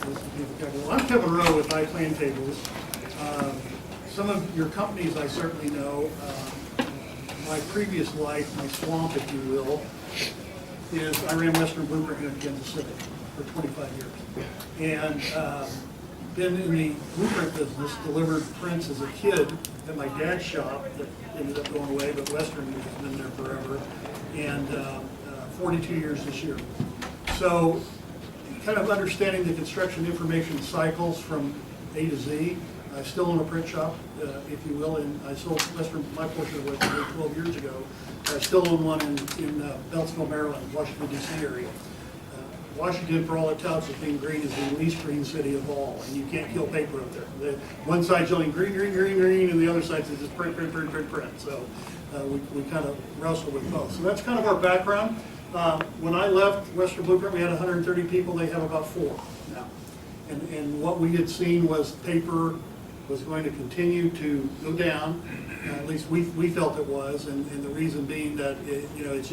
Well, I'm Kevin Rowe with iPlan Tables. Some of your companies I certainly know. My previous life, my swamp, if you will, is I ran Western Blueprint here in Kansas City for 25 years. And been in the blueprint business, delivered prints as a kid at my dad's shop that ended up going away, but Western has been there forever, and 42 years this year. So kind of understanding the construction information cycles from A to Z. I still own a print shop, if you will, and I sold Western, my portion of Western 12 years ago. I still own one in Beltsville, Maryland, Washington, D.C. area. Washington, for all it touts as being green, is the least green city of all, and you can't kill paper up there. One side's yelling green, green, green, green, and the other side says just print, print, print, print, print. So we kind of wrestle with both. So that's kind of our background. When I left Western Blueprint, we had 130 people. They have about 4 now. And what we had seen was paper was going to continue to go down. At least we felt it was, and the reason being that it's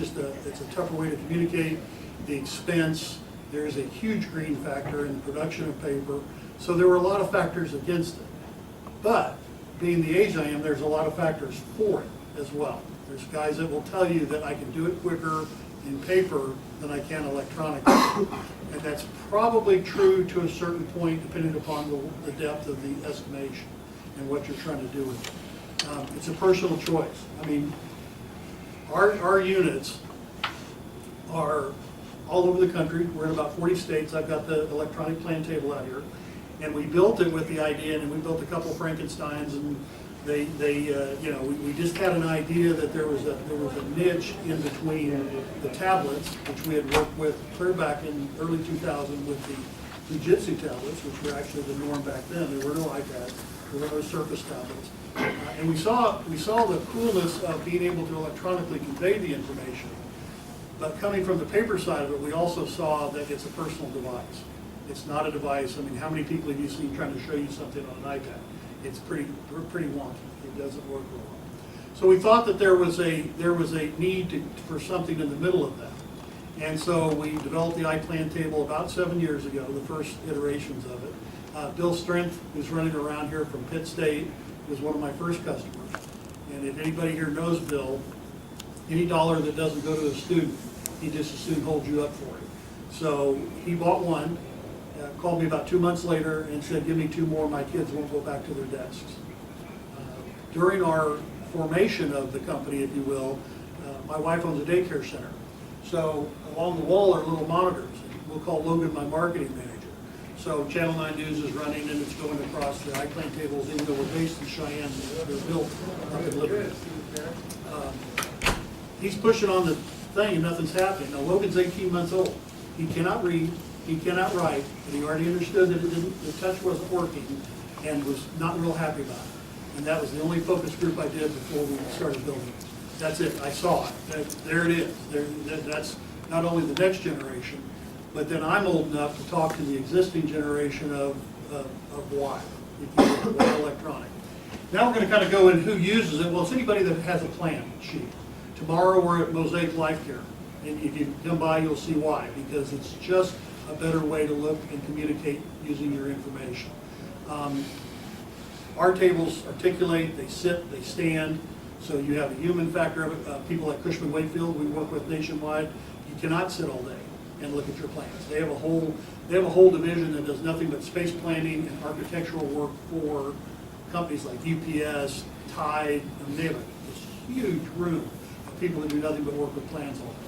a tougher way to communicate. The expense. There's a huge green factor in the production of paper. So there were a lot of factors against it. But being the age I am, there's a lot of factors for it as well. There's guys that will tell you that I can do it quicker in paper than I can electronically. And that's probably true to a certain point, depending upon the depth of the estimation and what you're trying to do with it. It's a personal choice. I mean, our units are all over the country. We're in about 40 states. I've got the electronic plan table out here. And we built it with the idea, and we built a couple of Frankensteins, and we just had an idea that there was a niche in between the tablets, which we had worked with clear back in early 2000 with the Fujitsu tablets, which were actually the norm back then. There were no iPads, there were no Surface tablets. And we saw the coolness of being able to electronically convey the information. But coming from the paper side of it, we also saw that it's a personal device. It's not a device. I mean, how many people have you seen trying to show you something on an iPad? It's pretty wonky. It doesn't work real well. So we thought that there was a need for something in the middle of that. And so we developed the iPlan table about 7 years ago, the first iterations of it. Bill Strength, who's running around here from Pitt State, was one of my first customers. And if anybody here knows Bill, any dollar that doesn't go to a student, he just as soon holds you up for it. So he bought one, called me about 2 months later and said, give me 2 more, my kids won't go back to their desks. During our formation of the company, if you will, my wife owns a daycare center. So along the wall are little monitors. We'll call Logan my marketing manager. So Channel 9 News is running and it's going across the iPlan tables, even though we're based in Cheyenne, they're built up in Liberty. He's pushing on the thing and nothing's happening. Now Logan's 18 months old. He cannot read, he cannot write, but he already understood that the touch wasn't working and was not real happy about it. And that was the only focus group I did before we started building it. That's it, I saw it. There it is. That's not only the next generation, but then I'm old enough to talk to the existing generation of why, if you will, why electronic. Now we're going to kind of go in who uses it. Well, it's anybody that has a plan sheet. Tomorrow we're at Mosaic Life Care, and if you come by you'll see why, because it's just a better way to look and communicate using your information. Our tables articulate, they sit, they stand, so you have a human factor of it. People like Cushman Wakefield, we work with nationwide, you cannot sit all day and look at your plans. They have a whole division that does nothing but space planning and architectural work for companies like UPS, Tide, and they have this huge room of people that do nothing but work with plans all day.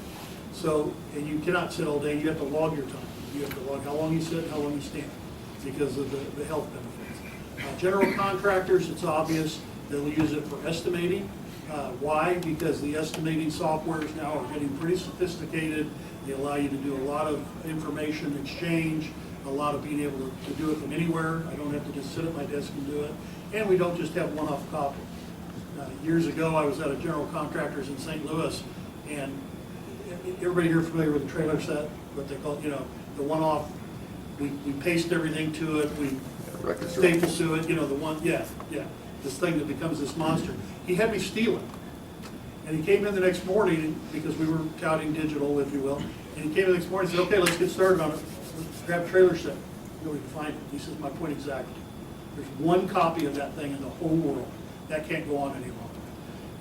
So, and you cannot sit all day, you have to log your time. You have to log how long you sit and how long you stand because of the health benefits. General contractors, it's obvious, they'll use it for estimating. Why? Because the estimating softwares now are getting pretty sophisticated. They allow you to do a lot of information exchange, a lot of being able to do it from anywhere. I don't have to just sit at my desk and do it. And we don't just have one-off copy. Years ago, I was at a general contractors in St. Louis, and everybody here familiar with the trailer set, what they call, the one-off, we paste everything to it, we staple to it, the one, this thing that becomes this monster. He had me steal it. And he came in the next morning, because we were touting digital, if you will, and he came in the next morning and said, okay, let's get started on it. Let's grab a trailer set. nobody could find it. He says, my point exactly. There's one copy of that thing in the whole world. That can't go on any longer.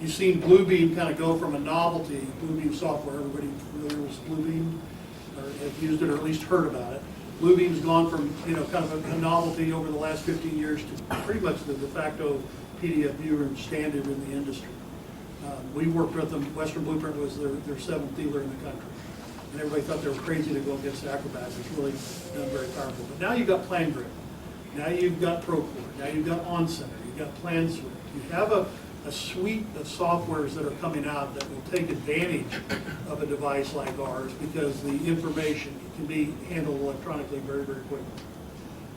You've seen Bluebeam kind of go from a novelty, Bluebeam software, everybody familiar with Bluebeam, or have used it or at least heard about it. Bluebeam's gone from, kind of a novelty over the last 15 years to pretty much the de facto PDF viewer standard in the industry. We worked with them. Western Blueprint was their seventh dealer in the country. And everybody thought they were crazy to go against Acrobat. It's really done very powerful. But now you've got PlanGrid. Now you've got Procore. Now you've got OnCenter. You've got PlanSwift. You have a suite of softwares that are coming out that will take advantage of a device like ours because the information can be handled electronically very, very quickly.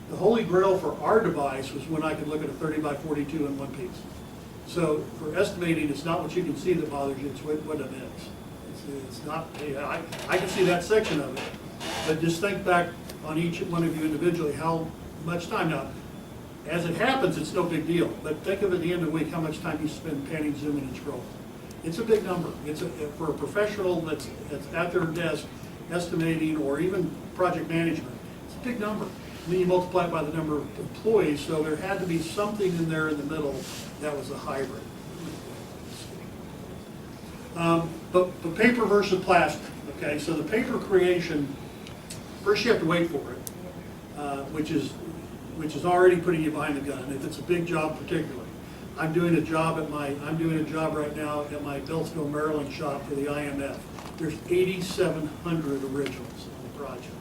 The holy grail for our device was when I could look at a 30 by 42 in one piece. So for estimating, it's not what you can see that bothers you, it's what it is. It's not, hey, I can see that section of it, but just think back on each one of you individually how much time. Now, as it happens, it's no big deal, but think of at the end of the week how much time you spend panning, zooming, and scrolling. It's a big number. For a professional that's at their desk estimating or even project management, it's a big number. And then you multiply it by the number of employees, so there had to be something in there in the middle that was a hybrid. But paper versus plastic, okay? So the paper creation, first you have to wait for it, which is already putting you behind the gun. If it's a big job particularly. I'm doing a job right now at my Beltsville, Maryland shop for the IMF. There's 8,700 originals on the project.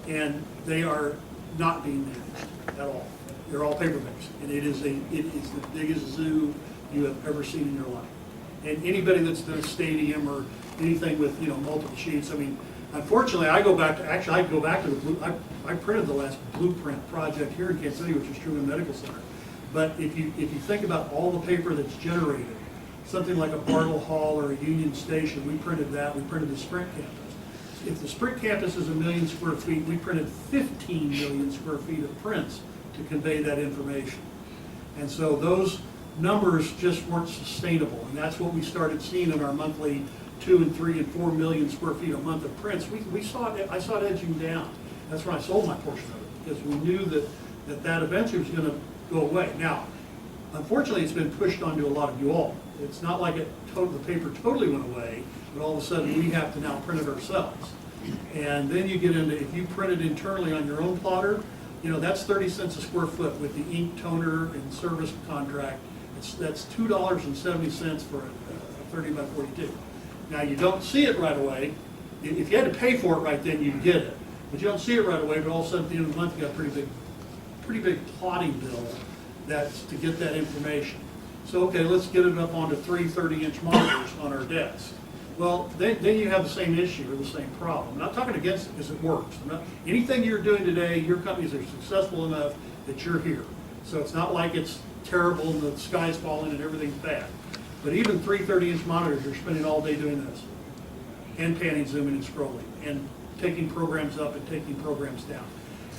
And they are not being managed at all. They're all paper-based. And it is the biggest zoo you have ever seen in your life. And anybody that's done a stadium or anything with multiple sheets, I mean, unfortunately, I go back to the I printed the last blueprint project here in Kansas City, which is Truman Medical Center. But if you think about all the paper that's generated, something like a Bartle Hall or a Union Station, we printed that. We printed the Sprint campus. If the Sprint campus is 1 million square feet, we printed 15 million square feet of prints to convey that information. And so those numbers just weren't sustainable, and that's what we started seeing in our monthly 2 and 3 and 4 million square feet a month of prints. I saw it edging down. That's when I sold my portion of it, because we knew that eventually was going to go away. Now, unfortunately, it's been pushed onto a lot of you all. It's not like the paper totally went away, but all of a sudden we have to now print it ourselves. And then you get into, if you print it internally on your own plotter, that's 30 cents a square foot with the ink, toner, and service contract. That's $2.70 for a 30 by 42. Now, you don't see it right away. If you had to pay for it right then, you'd get it. But you don't see it right away, but all of a sudden at the end of the month, you got a pretty big plotting bill that's to get that information. So, okay, let's get it up onto 3 30-inch monitors on our desk. Well, then you have the same issue or the same problem. I'm not talking against it because it works. Anything you're doing today, your companies are successful enough that you're here. So it's not like it's terrible and the sky's falling and everything's bad. But even 3 30-inch monitors are spending all day doing this. And panning, zooming, and scrolling. And taking programs up and taking programs down.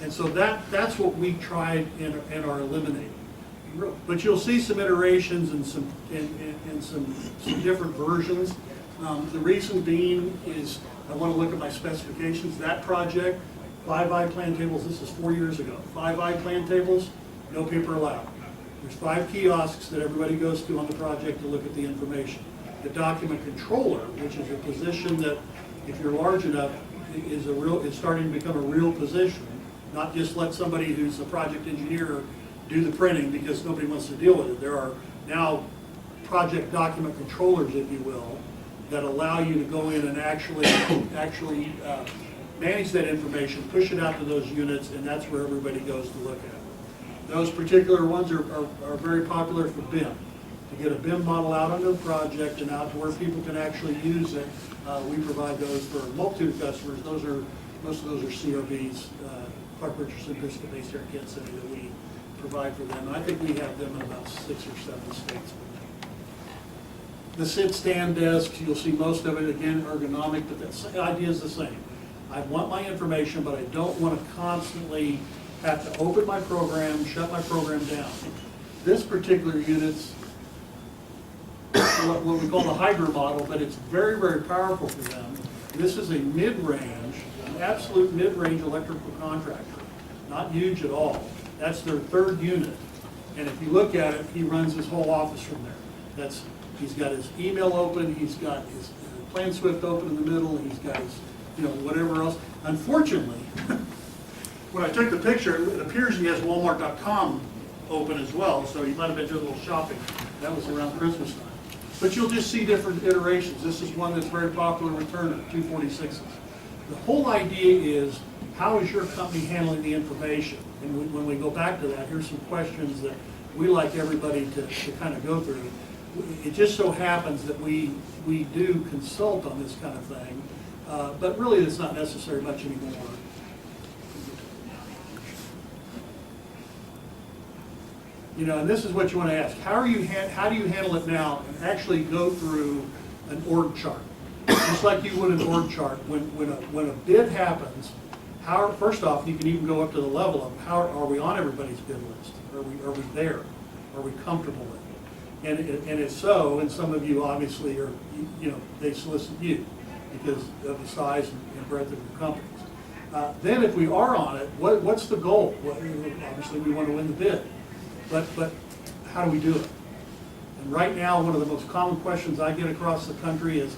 And so that's what we tried and are eliminating. But you'll see some iterations and some different versions. The reason being is I want to look at my specifications. That project, 5 iPlan tables, this is 4 years ago. 5 iPlan tables, no paper allowed. There's 5 kiosks that everybody goes to on the project to look at the information. The document controller, which is a position that, if you're large enough, is starting to become a real position. Not just let somebody who's a project engineer do the printing because nobody wants to deal with it. There are now project document controllers, if you will, that allow you to go in and actually manage that information, push it out to those units, and that's where everybody goes to look at it. Those particular ones are very popular for BIM. To get a BIM model out onto the project and out to where people can actually use it, we provide those for a multitude of customers. Most of those are CRBs, Clark Richardson Biscuit based here in Kansas City, that we provide for them. And I think we have them in about 6 or 7 states. The sit-stand desks, you'll see most of it, again, ergonomic, but the idea is the same. I want my information, but I don't want to constantly have to open my program, shut my program down. This particular unit's what we call the hybrid model, but it's very, very powerful for them. This is a mid-range, an absolute mid-range electrical contractor not huge at all. That's their third unit. And if you look at it, he runs his whole office from there. He's got his email open, he's got his PlanSwift open in the middle, he's got his, whatever else. Unfortunately, when I took the picture, it appears he has Walmart.com open as well, so he might have been doing a little shopping. That was around Christmas time. But you'll just see different iterations. This is one that's very popular with Turner, 246s. The whole idea is, how is your company handling the information? And when we go back to that, here's some questions that we like everybody to kind of go through. It just so happens that we do consult on this kind of thing, but really it's not necessary much anymore. And this is what you want to ask. How do you handle it now and actually go through an org chart? Just like you would an org chart. When a bid happens, first off, you can even go up to the level of how are we on everybody's bid list? Are we there? Are we comfortable with it? And if so, and some of you obviously are, they solicit you because of the size and breadth of your companies. Then if we are on it, what's the goal? Well, obviously we want to win the bid. But how do we do it? And right now, one of the most common questions I get across the country is,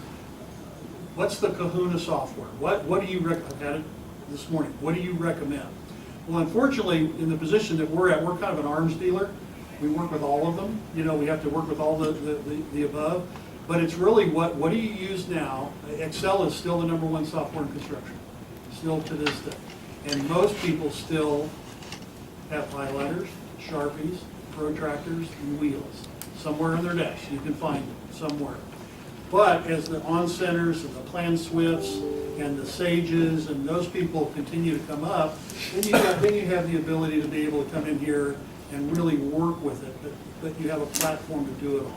what's the Kahuna software? What do you recommend? I had it this morning. What do you recommend? Well, unfortunately, in the position that we're at, we're kind of an arms dealer. We work with all of them. We have to work with all the above. But it's really what do you use now? Excel is still the #1 software in construction, still to this day. And most people still have highlighters, Sharpies, protractors, and wheels somewhere in their desk. You can find them somewhere. But as the on-centers and the PlanSwifts and the Sages and those people continue to come up, then you have the ability to be able to come in here and really work with it, but you have a platform to do it on.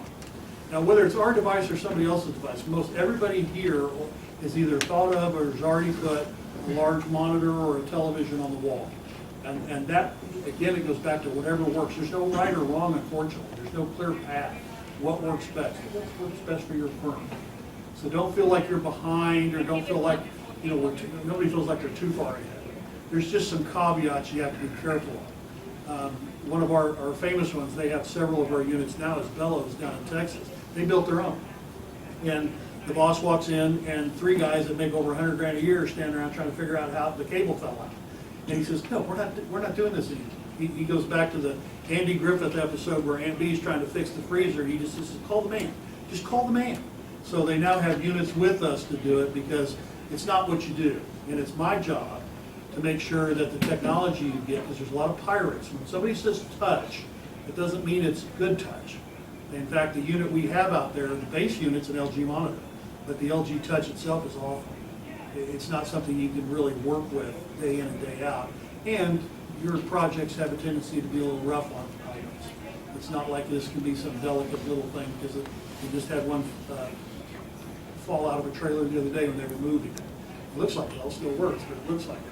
Now, whether it's our device or somebody else's device, most everybody here is either thought of or has already put a large monitor or a television on the wall. And that, again, it goes back to whatever works. There's no right or wrong, unfortunately. There's no clear path. What works best? What works best for your firm? So don't feel like you're behind, or don't feel like, nobody feels like they're too far ahead. There's just some caveats you have to be careful of. One of our famous ones, they have several of our units now, is Bellows down in Texas. They built their own. And the boss walks in, and 3 guys that make over 100 grand a year are standing around trying to figure out how the cable fell out. And he says, no, we're not doing this anymore. He goes back to the Andy Griffith episode where Aunt Bee's trying to fix the freezer. He just says, call the man. Just call the man. So they now have units with us to do it, because it's not what you do. And it's my job to make sure that the technology you get, because there's a lot of pirates. When somebody says touch, it doesn't mean it's good touch. In fact, the unit we have out there, the base unit's an LG monitor, but the LG touch itself is awful. It's not something you can really work with day in and day out. And your projects have a tendency to be a little rough on items. It's not like this can be some delicate little thing, because we just had one fall out of a trailer the other day when they were moving it. It looks like it all still works, but it looks like it.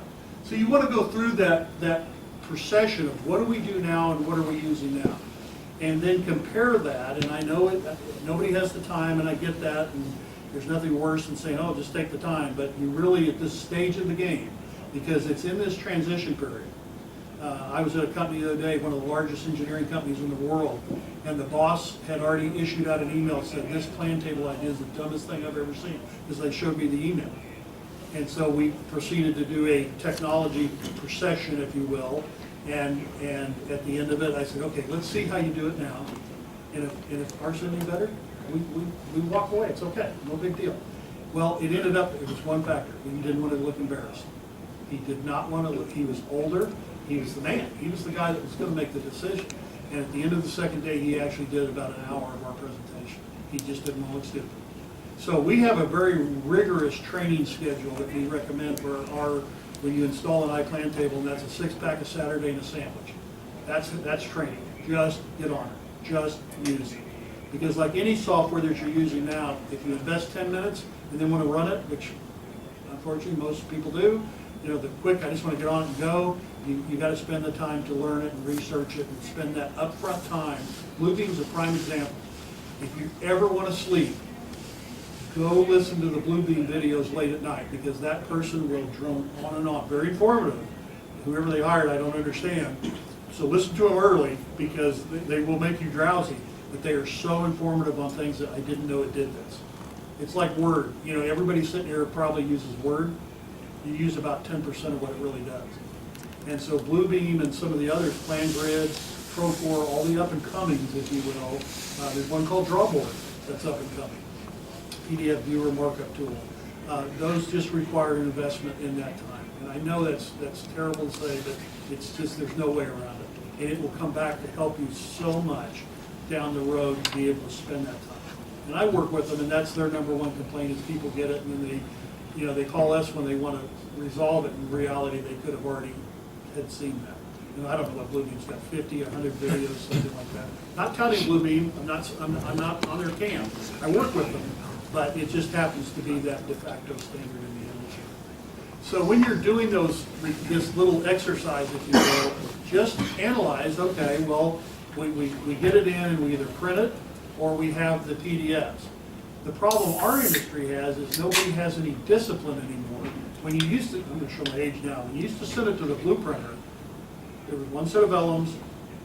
So you want to go through that procession of what do we do now and what are we using now? And then compare that, and I know nobody has the time, and I get that, and there's nothing worse than saying, oh, just take the time, but you really, at this stage of the game, because it's in this transition period. I was at a company the other day, one of the largest engineering companies in the world, and the boss had already issued out an email that said, this plan table idea is the dumbest thing I've ever seen, because they showed me the email. And so we proceeded to do a technology procession, if you will, and at the end of it, I said, okay, let's see how you do it now, and if ours is any better, we walk away, it's okay, no big deal. Well, it ended up, it was one factor, he didn't want to look embarrassed. He did not want to look, he was older, he was the man, he was the guy that was going to make the decision. And at the end of the second day, he actually did about an hour of our presentation. He just didn't want to look stupid. So we have a very rigorous training schedule that we recommend for when you install an iPlan table, and that's a 6-pack of Saturday and a sandwich. That's training. Just get on it. Just use it. Because like any software that you're using now, if you invest 10 minutes and then want to run it, which unfortunately most people do, the quick, I just want to get on it and go, you got to spend the time to learn it and research it and spend that upfront time. Bluebeam's a prime example. If you ever want to sleep, go listen to the Bluebeam videos late at night, because that person will drone on and on. Very informative. whoever they hired, I don't understand. So listen to them early, because they will make you drowsy, but they are so informative on things that I didn't know it did this. It's like Word. You know, everybody sitting here probably uses Word. You use about 10% of what it really does. And so Bluebeam and some of the others, PlanGrid, Procore, all the up and comings, if you will. There's one called Drawboard that's up and coming. PDF viewer markup tool. Those just require an investment in that time. And I know that's terrible to say, but it's just, there's no way around it. And it will come back to help you so much down the road to be able to spend that time. And I work with them, and that's their number one complaint is people get it, and then they call us when they want to resolve it. In reality, they could have already had seen that. I don't know what Bluebeam's got, 50, 100 videos, something like that. Not counting Bluebeam, I'm not on their camp. I work with them, but it just happens to be that de facto standard in the industry. So when you're doing this little exercise, if you will, just analyze, okay, well, we get it in and we either print it or we have the PDFs. The problem our industry has is nobody has any discipline anymore. When you used to, I'm going to show my age now, when you used to send it to the blueprinter, there was one set of vellums,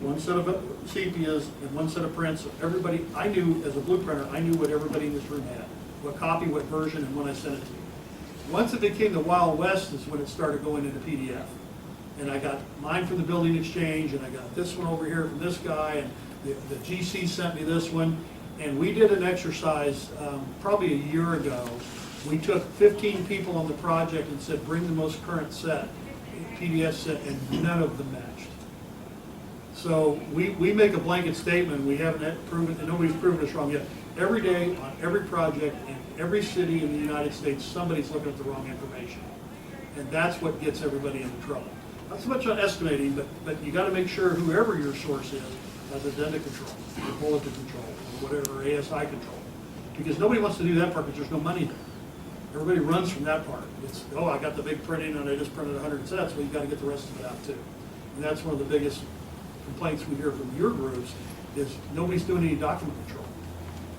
one set of sepias, and one set of prints. So everybody, I knew as a blueprinter, I knew what everybody in this room had, what copy, what version, and when I sent it to you. Once it became the Wild West is when it started going into PDF. And I got mine from the Building Exchange, and I got this one over here from this guy, and the GC sent me this one. And we did an exercise probably a year ago. We took 15 people on the project and said, bring the most current set, PDF set, and none of them matched. So we make a blanket statement. We haven't proven, and nobody's proven us wrong yet. Every day on every project in every city in the United States, somebody's looking at the wrong information. And that's what gets everybody into trouble. Not so much on estimating, but you got to make sure whoever your source is has addenda control, or bulletin control, or whatever, ASI control. Because nobody wants to do that part because there's no money there. Everybody runs from that part. It's, oh, I got the big printing and I just printed 100 sets. Well, you got to get the rest of it out too. And that's one of the biggest complaints we hear from your groups is nobody's doing any document control.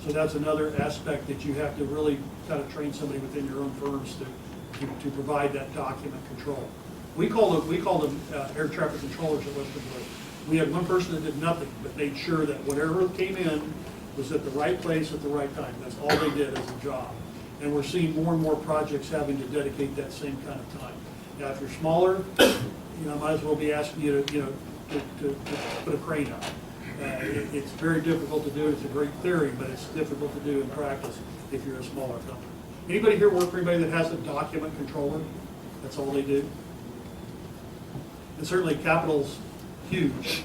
So that's another aspect that you have to really kind of train somebody within your own firms to provide that document control. We call them air traffic controllers at Western Blue. We had one person that did nothing but made sure that whatever came in was at the right place at the right time. That's all they did as a job. And we're seeing more and more projects having to dedicate that same kind of time. Now, if you're smaller, might as well be asking you to put a crane up. It's very difficult to do. It's a great theory, but it's difficult to do in practice if you're a smaller company. Anybody here work for anybody that has a document controller? That's all they do? And certainly capital's huge.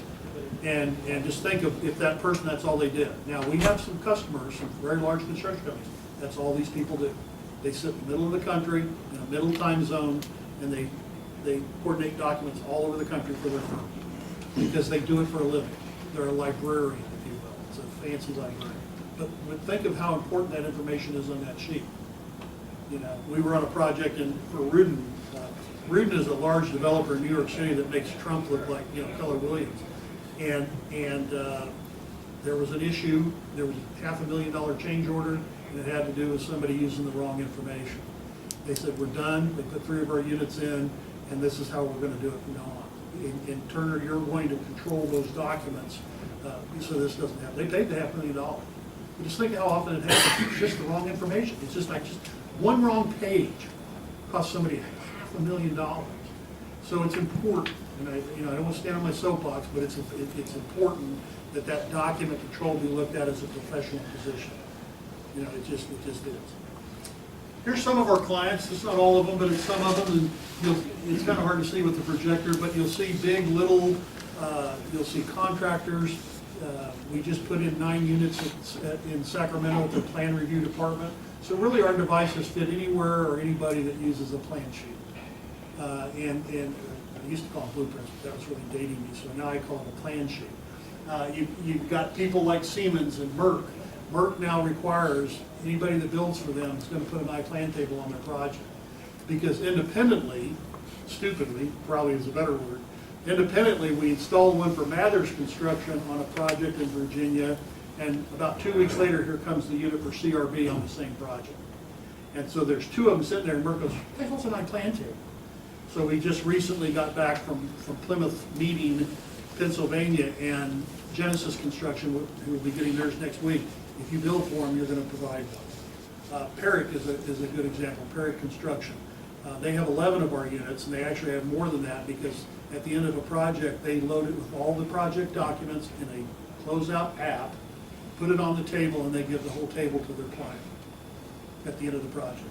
And just think of if that person, that's all they did. Now, we have some customers, some very large construction companies. That's all these people do. They sit in the middle of the country, in a middle time zone, and they coordinate documents all over the country for their firm because they do it for a living. They're a librarian, if you will. It's a fancy librarian. But think of how important that information is on that sheet. We were on a project for Rudin. Rudin is a large developer in New York City that makes Trump look like Keller Williams. And there was an issue. There was a $500,000 change order, and it had to do with somebody using the wrong information. They said, we're done. They put 3 of our units in, and this is how we're going to do it from now on. In Turner, you're going to control those documents so this doesn't happen. They paid the $500,000. But just think how often it happens. It's just the wrong information. It's just like one wrong page cost somebody $500,000. So it's important, and I don't want to stand on my soapbox, but it's important that document control be looked at as a professional position. It just is. Here's some of our clients. It's not all of them, but it's some of them. And it's kind of hard to see with the projector, but you'll see big, little. You'll see contractors. We just put in 9 units in Sacramento at the plan review department. So really, our devices fit anywhere or anybody that uses a plan sheet. And I used to call them blueprints, but that was really dating me. So now I call them a plan sheet. You've got people like Siemens and Merck. Merck now requires anybody that builds for them is going to put an iPlan table on their project. Because independently, stupidly, probably is a better word, independently we installed one for Mathers Construction on a project in Virginia, and about 2 weeks later here comes the unit for CRB on the same project. And so there's 2 of them sitting there, and Merck goes, what the hell's an iPlan table? So we just recently got back from Plymouth meeting, Pennsylvania, and Genesis Construction, who will be getting theirs next week. If you build for them, you're going to provide one. Perrick is a good example, Perrick Construction. They have 11 of our units, and they actually have more than that because at the end of a project, they load it with all the project documents in a closeout app, put it on the table, and they give the whole table to their client at the end of the project.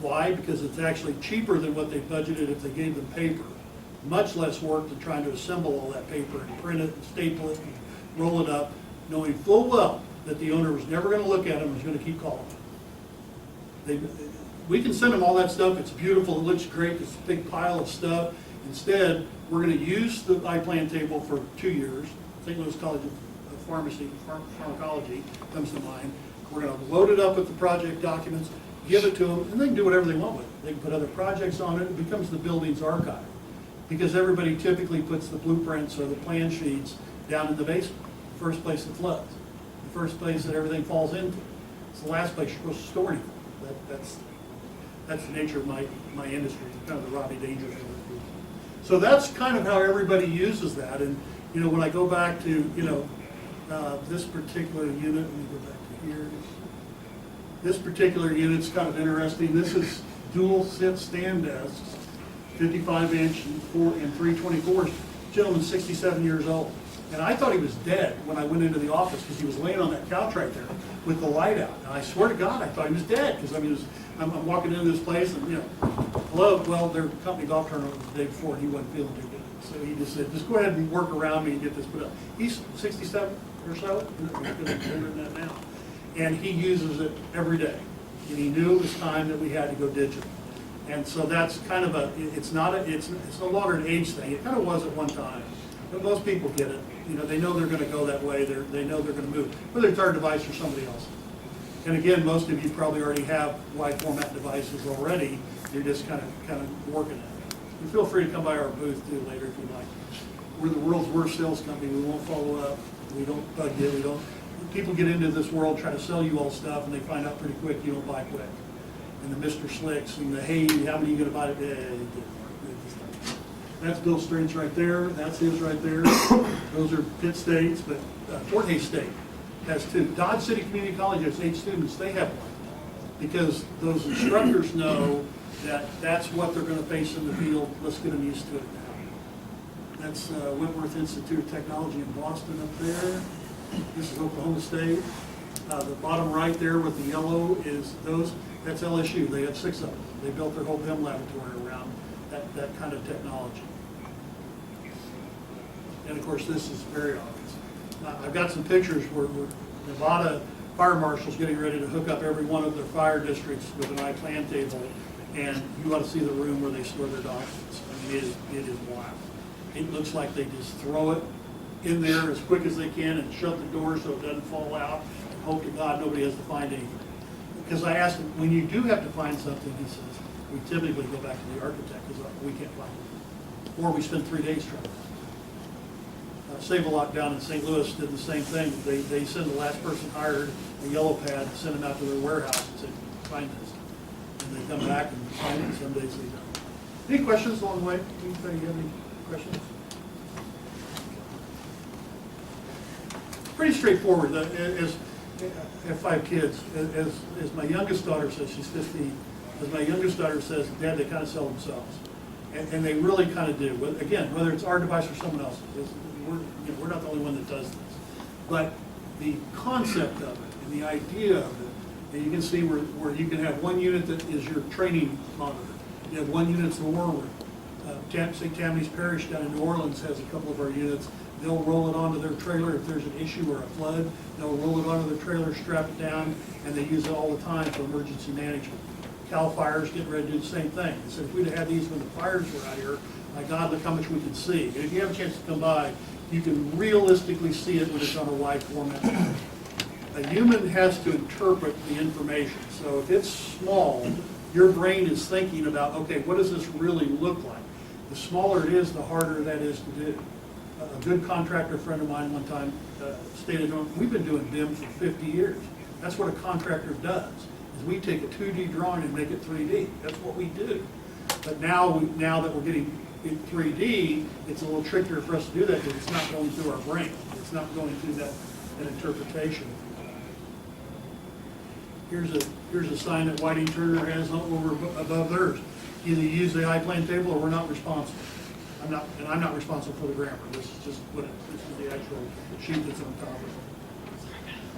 Why? Because it's actually cheaper than what they budgeted if they gave them paper. Much less work than trying to assemble all that paper and print it and staple it and roll it up, knowing full well that the owner was never going to look at them and was going to keep calling them. We can send them all that stuff. It's beautiful. It looks great. It's a big pile of stuff. Instead, we're going to use the iPlan table for 2 years. St. Louis College of Pharmacology comes to mind. We're going to load it up with the project documents, give it to them, and they can do whatever they want with it. They can put other projects on it. It becomes the building's archive. Because everybody typically puts the blueprints or the plan sheets down in the basement, the first place that floods, the first place that everything falls into. It's the last place you're supposed to store anything. That's the nature of my industry, kind of the Robbie Danger thing. So that's kind of how everybody uses that. And you know, when I go back to this particular unit, let me go back to here. This particular unit's kind of interesting. This is dual sit stand desks, 55-inch and 324s. Gentleman's 67 years old. And I thought he was dead when I went into the office because he was laying on that couch right there with the light out. And I swear to God, I thought he was dead because I mean, I'm walking into this place and, you know, hello, well, their company golf tournament was the day before and he wasn't feeling too good. So he just said, just go ahead and work around me and get this put up. He's 67 or so, he's older than that now. And he uses it every day. And he knew it was time that we had to go digital. And so that's kind of it's no longer an age thing. It kind of was at one time. But most people get it. You know, they know they're going to go that way. They know they're going to move, whether it's our device or somebody else's. And again, most of you probably already have wide format devices already. You're just kind of working at it. And feel free to come by our booth too later if you like. We're the world's worst sales company. We won't follow up. We don't bug you. We don't. People get into this world, try to sell you all stuff, and they find out pretty quick you don't buy quick. And the Mr. Slicks and the, hey, how many are you going to buy today? That's Bill Strings right there. That's his right there. Those are Pitt States, but Fort Hays State has 2. Dodge City Community College has 8 students. They have 1 because those instructors know that that's what they're going to face in the field. Let's get them used to it now. That's Whitworth Institute of Technology in Boston up there. This is Oklahoma State. The bottom right there with the yellow is that's LSU. They have 6 of them. They built their whole BIM laboratory around that kind of technology. And of course, this is very obvious. I've got some pictures where Nevada fire marshals getting ready to hook up every one of their fire districts with an iPlan table, and you ought to see the room where they store their documents. I mean, it is wild. It looks like they just throw it in there as quick as they can and shut the door so it doesn't fall out, and hope to God nobody has to find anything. Because I asked him, when you do have to find something, he says, we typically go back to the architect because we can't find it. Or we spend 3 days trying to find it. Save-A-Lot down in St. Louis did the same thing. They send the last person hired a yellow pad, send them out to their warehouse and say, find this. And they come back and find it, and some days they don't. Any questions along the way? Anybody have any questions? Pretty straightforward. I have 5 kids. As my youngest daughter says, she's 15, as my youngest daughter says, Dad, they kind of sell themselves. And they really kind of do. Again, whether it's our device or someone else's, we're not the only one that does this. But the concept of it and the idea of it, and you can see where you can have one unit that is your training monitor. You have one unit's the war room. St. Tammany's Parish down in New Orleans has a couple of our units. They'll roll it onto their trailer if there's an issue or a flood. They'll roll it onto their trailer, strap it down, and they use it all the time for emergency management. Cal Fire's getting ready to do the same thing. They said if we'd have had these when the fires were out here, my God, look how much we can see. And if you have a chance to come by, you can realistically see it when it's on a wide format. A human has to interpret the information. So if it's small, your brain is thinking about, okay, what does this really look like? The smaller it is, the harder that is to do. A good contractor friend of mine one time stated, we've been doing BIM for 50 years. That's what a contractor does, is we take a 2D drawing and make it 3D. That's what we do. But now that we're getting in 3D, it's a little trickier for us to do that because it's not going through our brain. It's not going through that interpretation. Here's a sign that Whiting Turner has over above theirs. Either you use the iPlan table or we're not responsible. I'm not responsible for the grammar. This is just this is the actual sheet that's on top of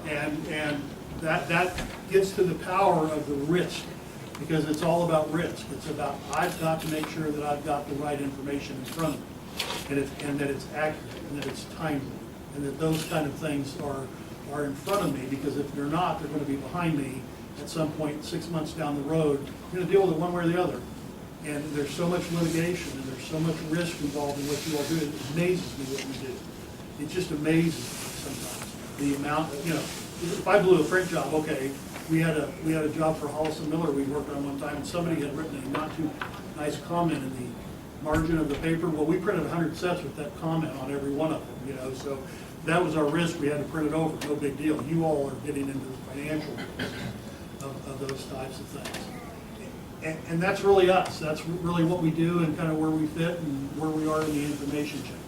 it. And that gets to the power of the risk, because it's all about risk. It's about, I've got to make sure that I've got the right information in front of me, and that it's accurate, and that it's timely, and that those kind of things are in front of me, because if they're not, they're going to be behind me at some point 6 months down the road. You're going to deal with it one way or the other. And there's so much litigation, and there's so much risk involved in what you all do. It amazes me what you do. It just amazes me sometimes. The amount of, if I blew a print job, okay, we had a job for Hollis & Miller we worked on one time, and somebody had written a not too nice comment in the margin of the paper. Well, we printed 100 sets with that comment on every one of them, so that was our risk. We had to print it over, no big deal. You all are getting into the financial of those types of things. And that's really us. That's really what we do and kind of where we fit and where we are in the information chain.